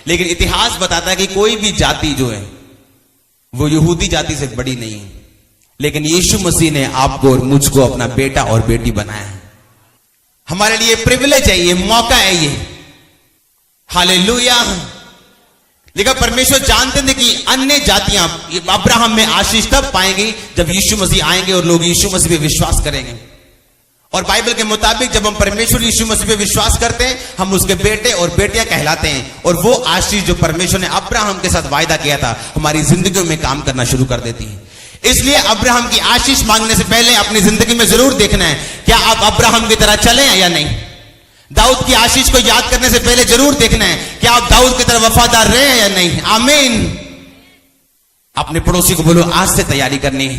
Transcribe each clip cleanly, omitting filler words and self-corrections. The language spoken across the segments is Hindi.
लेकिन इतिहास बताता है कि कोई भी जाति जो है वो यहूदी जाति से बड़ी नहीं है, लेकिन यीशु मसीह ने आपको और मुझको अपना बेटा और बेटी बनाया है। हमारे लिए प्रिविलेज है, ये मौका है, ये हालेलुया। लेकिन परमेश्वर जानते थे कि अन्य जातियां अब्राहम में आशीष तब पाएंगी जब यीशु मसीह आएंगे और लोग यीशु मसीह पे विश्वास करेंगे। और बाइबल के मुताबिक जब हम परमेश्वर यीशु मसीह पे विश्वास करते हैं, हम उसके बेटे और बेटियां कहलाते हैं, और वो आशीष जो परमेश्वर ने अब्राहम के साथ वायदा किया था हमारी जिंदगियों में काम करना शुरू कर देती है। इसलिए अब्राहम की आशीष मांगने से पहले अपनी जिंदगी में जरूर देखना है क्या आप अब्राहम की तरह चले या नहीं। दाऊद की आशीष को याद करने से पहले जरूर देखना है क्या आप दाऊद की तरह वफादार रहे हैं या नहीं। आमीन। अपने पड़ोसी को बोलो आज से तैयारी करनी है।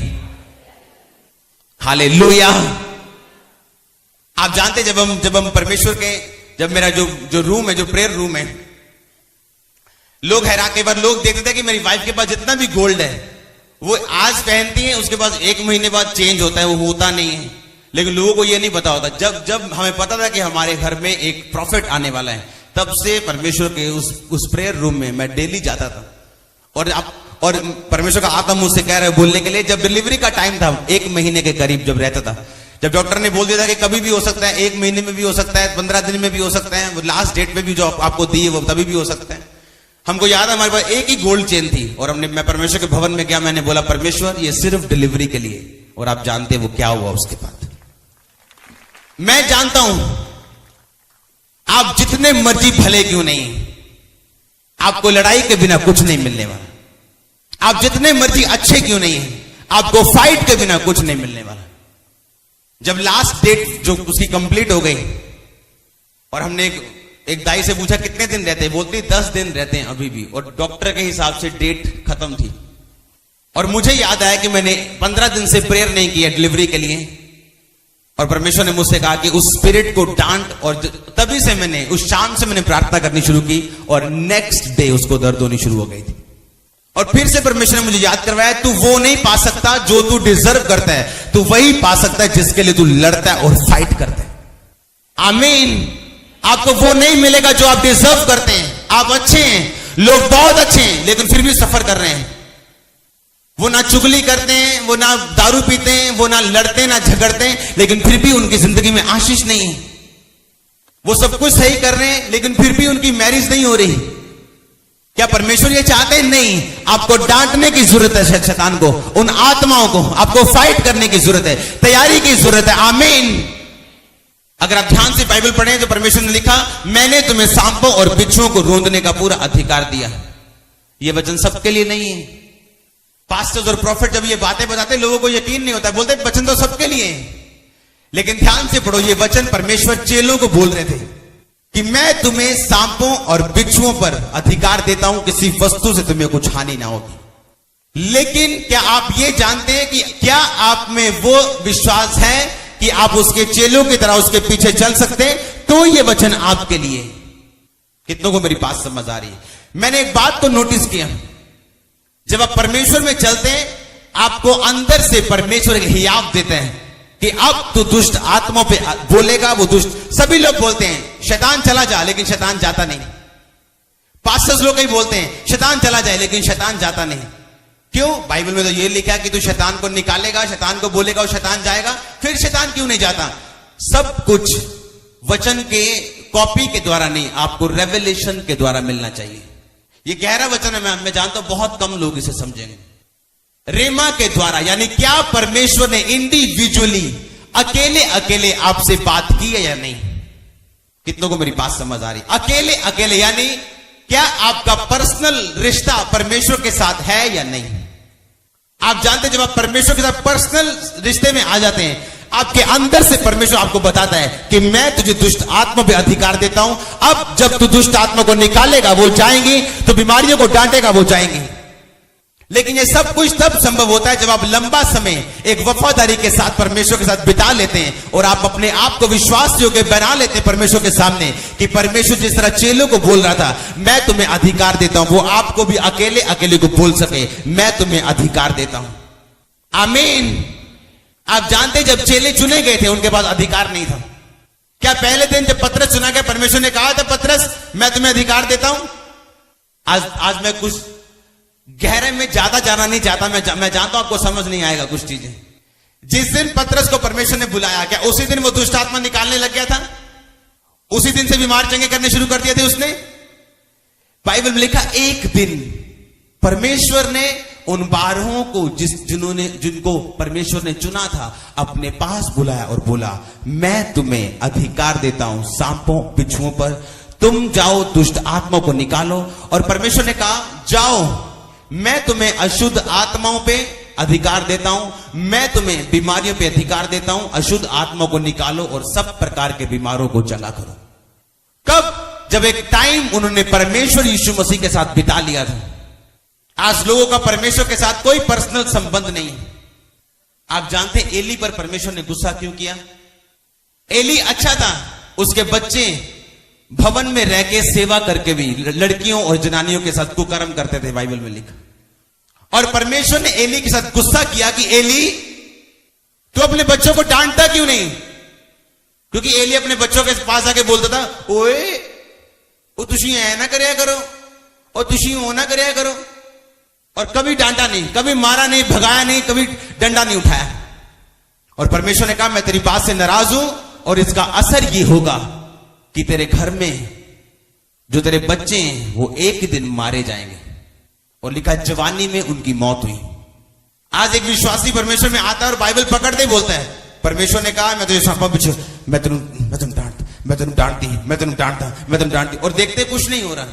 हालेलुया। आप जानते जब हम परमेश्वर के जब मेरा जो रूम है, जो प्रेयर रूम है, लोग हैरान, कई बार लोग देखते थे कि मेरी वाइफ के पास जितना भी गोल्ड है वो आज पहनती है, उसके बाद 1 महीने बाद चेंज होता है, वो होता नहीं है। लेकिन लोगों को ये नहीं पता होता। जब हमें पता था कि हमारे घर में एक प्रॉफिट आने वाला है, तब से परमेश्वर के उस प्रेयर रूम में मैं डेली जाता था। और परमेश्वर का आत्मा मुझसे कह रहा है बोलने के लिए, जब डिलीवरी का टाइम था 1 महीने के करीब जब रहता था, जब डॉक्टर ने बोल दिया था कि कभी भी हो सकता है, 1 महीने में भी हो सकता है, 15 दिन में भी हो सकता है, वो लास्ट डेट में भी जो आपको दी है वो तभी भी हो सकता है। हमको याद है हमारे पास एक ही गोल्ड चेन थी और मैं परमेश्वर के भवन में गया, मैंने बोला परमेश्वर ये सिर्फ डिलीवरी के लिए। और आप जानते हैं वो क्या हुआ उसके बाद। मैं जानता हूं आप जितने मर्जी भले क्यों नहीं, आपको लड़ाई के बिना कुछ नहीं मिलने वाला। आप जितने मर्जी अच्छे क्यों नहीं है, आपको फाइट के बिना कुछ नहीं मिलने वाला। जब लास्ट डेट जो उसकी कंप्लीट हो गई और हमने एक दाई से पूछा कितने दिन रहते हैं, बोलती 10 दिन रहते हैं अभी भी, और डॉक्टर के हिसाब से डेट खत्म थी। और मुझे याद आया कि मैंने 15 दिन से प्रेयर नहीं किया डिलीवरी के लिए, और परमेश्वर ने मुझसे कहा कि उस स्पिरिट को डांट, और तभी से मैंने उस शाम से मैंने प्रार्थना करनी शुरू की, और नेक्स्ट डे उसको दर्द होनी शुरू हो गई थी। और फिर से परमेश्वर ने मुझे याद करवाया तू वो नहीं पा सकता जो तू डिजर्व करता है, तू वही पा सकता है जिसके लिए तू लड़ता है और फाइट करता है। आमीन। आपको वो नहीं मिलेगा जो आप डिजर्व करते हैं। आप अच्छे हैं, लोग बहुत अच्छे हैं, लेकिन फिर भी सफर कर रहे हैं। वो ना चुगली करते हैं, वो ना दारू पीते हैं, वो ना लड़ते हैं, ना झगड़ते हैं, लेकिन फिर भी उनकी जिंदगी में आशीष नहीं है। वो सब कुछ सही कर रहे हैं, लेकिन फिर भी उनकी मैरिज नहीं हो रही। क्या परमेश्वर ये चाहते हैं? नहीं। आपको डांटने की जरूरत है शैतान को, उन आत्माओं को आपको फाइट करने की जरूरत है, तैयारी की जरूरत है। आमीन। अगर आप ध्यान से बाइबल पढ़ें तो परमेश्वर ने लिखा मैंने तुम्हें सांपों और बिच्छुओं को रोंदने का पूरा अधिकार दिया। यह वचन सबके लिए नहीं है। पास्टर्स और प्रॉफिट जब ये बातें बताते लोगों को यकीन नहीं होता, बोलते वचन तो सबके लिए है। लेकिन ध्यान से पढ़ो, ये वचन परमेश्वर चेलों को बोल रहे थे कि मैं तुम्हें सांपों और बिच्छुओं पर अधिकार देता हूं, किसी वस्तु से तुम्हें कुछ हानि ना होगी। लेकिन क्या आप ये जानते हैं कि क्या आप में वो विश्वास है कि आप उसके चेलों की तरह उसके पीछे चल सकते हैं? तो ये वचन आपके लिए। कितनों को मेरी बात समझ आ रही है? मैंने एक बात को नोटिस किया, जब आप परमेश्वर में चलते हैं आपको अंदर से परमेश्वर एक हियाव देते हैं कि अब तो दुष्ट आत्माओं पे बोलेगा। वो दुष्ट, सभी लोग बोलते हैं शैतान चला जा, लेकिन शैतान जाता नहीं। पास्टर्स लोग ही बोलते हैं शैतान चला जाए, लेकिन शैतान जाता नहीं। क्यों? बाइबल में तो ये लिखा कि तू शैतान को निकालेगा, शैतान को बोलेगा और शैतान जाएगा। फिर शैतान क्यों नहीं जाता? सब कुछ वचन के कॉपी के द्वारा नहीं, आपको रेवलेशन के द्वारा मिलना चाहिए। ये गहरा वचन है, मैं जानता हूं बहुत कम लोग इसे समझेंगे। रेमा के द्वारा, यानी क्या परमेश्वर ने इंडिविजुअली अकेले अकेले आपसे बात की है या नहीं? कितनों को मेरी बात समझ आ रही? अकेले अकेले यानी क्या आपका पर्सनल रिश्ता परमेश्वर के साथ है या नहीं? आप जानते जब आप परमेश्वर के साथ पर्सनल रिश्ते में आ जाते हैं, आपके अंदर से परमेश्वर आपको बताता है कि मैं तुझे दुष्ट आत्मा पे अधिकार देता हूं। अब जब तू दुष्ट आत्मा को निकालेगा वो जाएंगी, तो बीमारियों को डांटेगा वो जाएंगी। लेकिन ये सब कुछ तब संभव होता है जब आप लंबा समय एक वफादारी के साथ परमेश्वर के साथ बिता लेते हैं और आप अपने आप को विश्वास योग्य बना लेते हैं परमेश्वर के सामने कि परमेश्वर जिस तरह चेलों को बोल रहा था मैं तुम्हें अधिकार देता हूं, वो आपको भी अकेले अकेले को बोल सके मैं तुम्हें अधिकार देता हूं। आमीन। आप जानते जब चेले चुने गए थे उनके पास अधिकार नहीं था। क्या पहले दिन जब पतरस चुना गया परमेश्वर ने कहा था पतरस मैं तुम्हें अधिकार देता हूं? आज मैं कुछ गहरे में ज्यादा जाना नहीं चाहता, मैं जानता हूं आपको समझ नहीं आएगा कुछ चीजें। जिस दिन पतरस को परमेश्वर ने बुलाया, क्या उसी दिन वो दुष्ट आत्मा निकालने लग गया था? उसी दिन से बीमार चंगे करने शुरू कर दिए थे उसने? बाइबल में लिखा एक दिन परमेश्वर ने उन 12 को जिनको परमेश्वर ने चुना था अपने पास बुलाया और बोला, मैं तुम्हें अधिकार देता हूं सांपों बिच्छुओं पर, तुम जाओ दुष्ट आत्माओं को निकालो। और परमेश्वर ने कहा, जाओ, मैं तुम्हें अशुद्ध आत्माओं पे अधिकार देता हूं, मैं तुम्हें बीमारियों पे अधिकार देता हूं, अशुद्ध आत्माओं को निकालो और सब प्रकार के बीमारों को चंगा करो। कब? जब एक टाइम उन्होंने परमेश्वर यीशु मसीह के साथ बिता लिया था। आज लोगों का परमेश्वर के साथ कोई पर्सनल संबंध नहीं है। आप जानते हैं एली पर परमेश्वर ने गुस्सा क्यों किया? एली अच्छा था, उसके बच्चे भवन में रह के सेवा करके भी लड़कियों और जनानियों के साथ कुकर्म करते थे, बाइबल में लिखा। और परमेश्वर ने एली के साथ गुस्सा किया कि एली, तू अपने बच्चों को डांटता क्यों नहीं? क्योंकि एली अपने बच्चों के पास आके बोलता था, ओए वो तुझी ऐ ना करया करो और तुझी वो ना करया करो। और कभी डांटा नहीं, कभी मारा नहीं, भगाया नहीं, कभी डंडा नहीं उठाया। और परमेश्वर ने कहा, मैं तेरी बात से नाराज हूं और इसका असर ये होगा कि तेरे घर में जो तेरे बच्चे हैं वो एक दिन मारे जाएंगे। और लिखा, जवानी में उनकी मौत हुई। आज एक विश्वासी परमेश्वर में आता है और बाइबल पकड़ते ही बोलता है, परमेश्वर ने कहा, मैं तुझे सांपा बिच्छू, मैं तेन डांटती, और देखते कुछ नहीं हो रहा।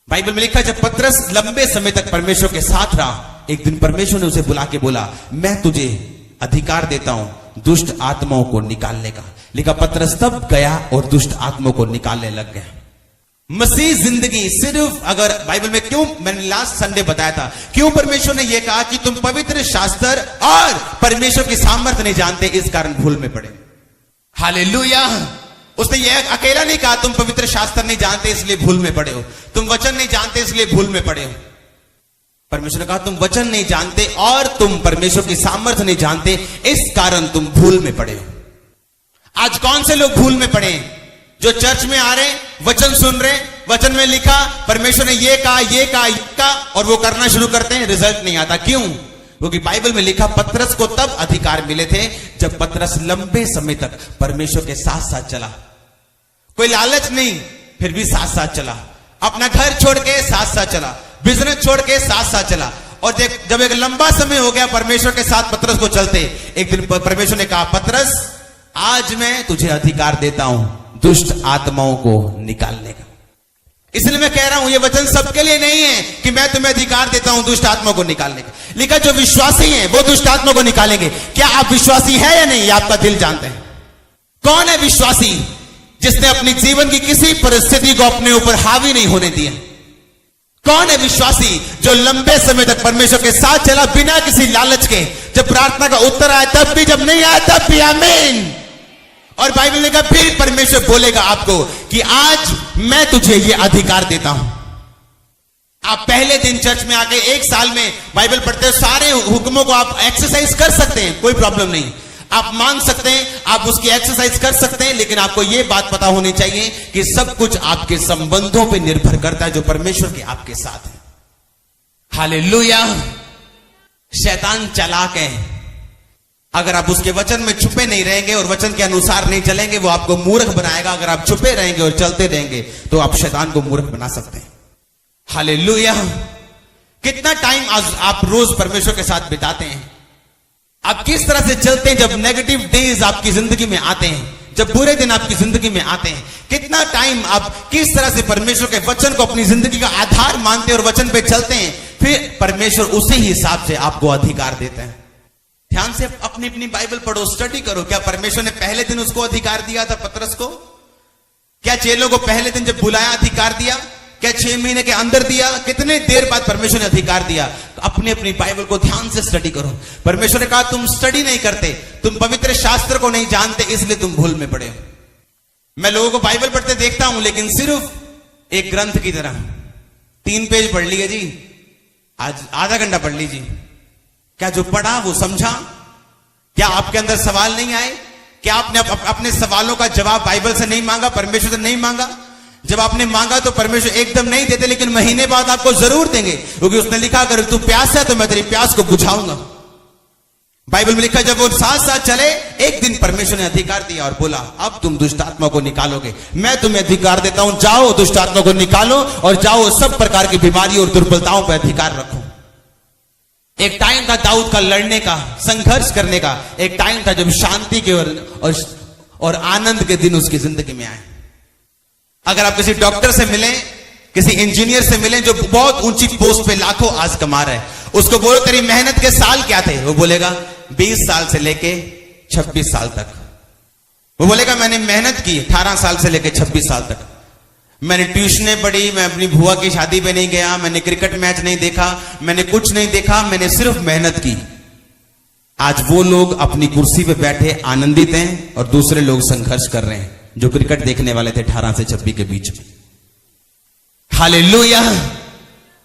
बाइबल में लिखा, जब पतरस लंबे समय तक परमेश्वर के साथ रहा, एक दिन परमेश्वर ने उसे बुला के बोला, मैं तुझे अधिकार देता हूं दुष्ट आत्माओं को निकालने का। लिखा, पतरस तब गया और दुष्ट आत्माओं को निकालने लग गया। मसीह जिंदगी सिर्फ, अगर बाइबल में क्यों, मैंने लास्ट संडे बताया था, क्यों परमेश्वर ने यह कहा कि तुम पवित्र शास्त्र और परमेश्वर की सामर्थ्य नहीं जानते, इस कारण भूल में पड़े। हालेलुया। उसने यह अकेला नहीं कहा तुम पवित्र शास्त्र नहीं जानते इसलिए भूल में पड़े हो, तुम वचन नहीं जानते इसलिए भूल में पड़े हो। परमेश्वर ने कहा, तुम वचन नहीं जानते और तुम परमेश्वर की सामर्थ्य नहीं जानते, इस कारण तुम भूल में पड़े हो। आज कौन से लोग भूल में पड़े? जो चर्च में आ रहे, वचन सुन रहे, वचन में लिखा परमेश्वर ने ये कहा और वो करना शुरू करते हैं, रिजल्ट नहीं आता। क्यों? क्योंकि बाइबल में लिखा, पतरस को तब अधिकार मिले थे जब पतरस लंबे समय तक परमेश्वर के साथ साथ चला। कोई लालच नहीं, फिर भी साथ साथ चला। अपना घर छोड़ के साथ साथ चला, बिजनेस छोड़ के साथ साथ चला। और देख, जब एक लंबा समय हो गया परमेश्वर के साथ पतरस को चलते, एक दिन परमेश्वर ने कहा, पतरस आज मैं तुझे अधिकार देता हूं दुष्ट आत्माओं को निकालने का। इसलिए मैं कह रहा हूं, यह वचन सबके लिए नहीं है कि मैं तुम्हें अधिकार देता हूं दुष्ट आत्माओं को निकालने का। लिखा, जो विश्वासी हैं वो दुष्ट आत्माओं को निकालेंगे। क्या आप विश्वासी हैं या नहीं? आपका दिल जानते हैं। कौन है विश्वासी जिसने अपनी जीवन की किसी परिस्थिति को अपने ऊपर हावी नहीं होने दिया? कौन है विश्वासी जो लंबे समय तक परमेश्वर के साथ चला बिना किसी लालच के? जब प्रार्थना का उत्तर आया तब भी, जब नहीं आया तब भी, आमीन। और बाइबल ने कहा, फिर परमेश्वर बोलेगा आपको कि आज मैं तुझे ये अधिकार देता हूं। आप पहले दिन चर्च में आके 1 साल में बाइबल पढ़ते हो, सारे हुक्मों को आप एक्सरसाइज कर सकते हैं, कोई प्रॉब्लम नहीं। आप मान सकते हैं, आप उसकी एक्सरसाइज कर सकते हैं, लेकिन आपको यह बात पता होनी चाहिए कि सब कुछ आपके संबंधों पे निर्भर करता है जो परमेश्वर के आपके साथ है। हालेलुया। शैतान चालाक है। अगर आप उसके वचन में छुपे नहीं रहेंगे और वचन के अनुसार नहीं चलेंगे, वो आपको मूर्ख बनाएगा। अगर आप छुपे रहेंगे और चलते रहेंगे तो आप शैतान को मूर्ख बना सकते हैं। हालेलुया। कितना टाइम आप रोज परमेश्वर के साथ बिताते हैं? आप किस तरह से चलते हैं जब नेगेटिव डेज आपकी जिंदगी में आते हैं, जब बुरे दिन आपकी जिंदगी में आते हैं? कितना टाइम आप किस तरह से परमेश्वर के वचन को अपनी जिंदगी का आधार मानते हैं और वचन पे चलते हैं? फिर परमेश्वर उसी हिसाब से आपको अधिकार देता है। ध्यान से अपनी अपनी बाइबल पढ़ो, स्टडी करो। क्या परमेश्वर ने पहले दिन उसको अधिकार दिया था पतरस को? क्या चेलों को पहले दिन जब बुलाया अधिकार दिया? क्या 6 महीने के अंदर दिया? कितने देर बाद परमेश्वर ने अधिकार दिया? तो अपनी अपनी बाइबल को ध्यान से स्टडी करो। परमेश्वर ने कहा, तुम स्टडी नहीं करते, तुम पवित्र शास्त्र को नहीं जानते, इसलिए तुम भूल में पड़े हो। मैं लोगों को बाइबल पढ़ते देखता हूं, लेकिन सिर्फ एक ग्रंथ की तरह 3 पेज पढ़ लिए जी, आज आधा घंटा पढ़ लीजिए। क्या जो पढ़ा वो समझा? क्या आपके अंदर सवाल नहीं आए? क्या आपने अपने सवालों का जवाब बाइबल से नहीं मांगा, परमेश्वर से नहीं मांगा? जब आपने मांगा तो परमेश्वर एकदम नहीं देते, लेकिन महीने बाद आपको जरूर देंगे, क्योंकि उसने लिखा अगर तू प्यास है तो मैं तेरी प्यास को बुझाऊंगा। बाइबल में लिखा जब वो साथ साथ चले, एक दिन परमेश्वर ने अधिकार दिया और बोला अब तुम दुष्ट आत्मा को निकालोगे, मैं तुम्हें अधिकार देता हूं, जाओ दुष्ट आत्मा को निकालो और जाओ सब प्रकार की बीमारी और दुर्बलताओं पर अधिकार रखो। एक टाइम था दाऊद का लड़ने का, संघर्ष करने का, एक टाइम था जब शांति के और आनंद के दिन उसकी जिंदगी में आए। अगर आप किसी डॉक्टर से मिलें, किसी इंजीनियर से मिलें जो बहुत ऊंची पोस्ट पे लाखों आज कमा रहा है, उसको बोलो तेरी मेहनत के साल क्या थे, वो बोलेगा 20 साल से लेके 26 साल तक। वो बोलेगा मैंने मेहनत की 18 साल से लेके 26 साल तक, मैंने ट्यूशनें पढ़ी, मैं अपनी बुआ की शादी पे नहीं गया, मैंने क्रिकेट मैच नहीं देखा, मैंने कुछ नहीं देखा, मैंने सिर्फ मेहनत की। आज वो लोग अपनी कुर्सी पे बैठे आनंदित हैं और दूसरे लोग संघर्ष कर रहे हैं जो क्रिकेट देखने वाले थे 18 से 26 के बीच में। हालेलुया।